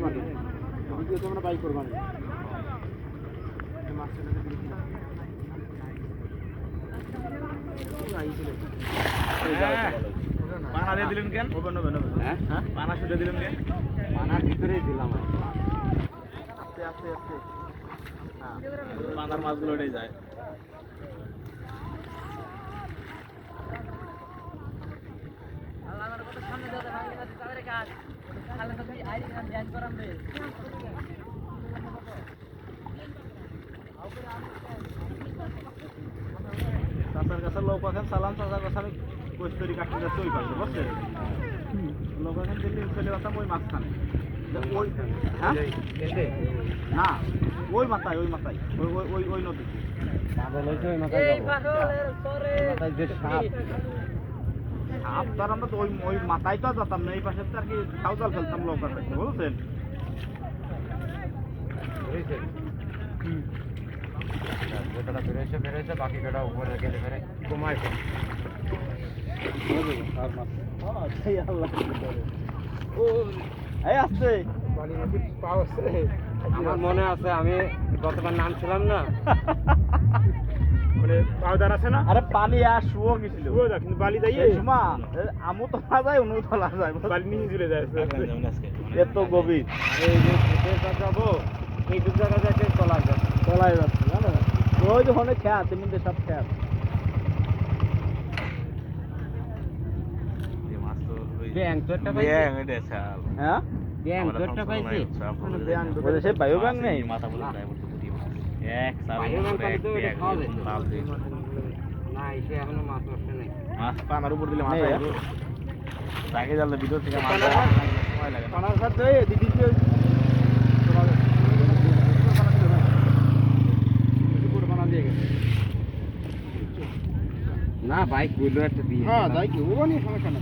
কোরবানি ভিডিও তো আমরা বাই কোরবানি পানা দিয়ে দিলেন কেন? হ্যাঁ পানা শুটে দিলেন কেন? পানার ভিতরেই দিলাম আস্তে আস্তে আস্তে পানার মাছগুলো উঠে যায়। চাচার কাছে লোক আছেন সালাম, চাচার কাছে আমি কস্তুরি কাটতে যাচ্ছি ওই পাশে, বুঝছেন? লোক আছেন দিল্লি চলে আসতাম ওই মাঝখানে। ওই হ্যাঁ না ওই মাথায় ওই মাথায় ওই ওই ওই ওই নদী সাপ তার আমরা তো ওই ওই মাথায় তো যেতাম না, এই পাশে তো আর কি সাউজাল ফেলতাম লোক আছে, বুঝছেন? গোটাটা বেরোয়েছে বাকি কটা উপরে গেলে ফেরে কমায় আসছে আমার মনে আছে আমি গতবার নামছিলাম না মানে পাউডার আছে না, আরে পানি আর শুও গেছিল কিন্তু বালি যাই সুমা আমু তো না যায় অনু তোলা যায় বালি নিয়ে চলে যায় এত গভীর। এই যে খেতে যাবো এইটুক জায়গা যাচ্ছে তলায় যাচ্ছে জানো, ওই যে অনেক খেয়াত এমনিতে সব খেয়াত। ব্যাং তো একটা পাইছি হ্যাঁ ব্যাং তো একটা পাইছি সে বায়ু ব্যাং নেই না এসে এখনো মাছ নষ্ট নেই মাছ পানার উপর দিলে মাছ তাকে জানলে ভিতর থেকে মাছ সময় লাগে পানার সাথে দিদি না বাইক বললো একটা দিয়ে হ্যাঁ তাই কি ও নিয়ে সমস্যা না।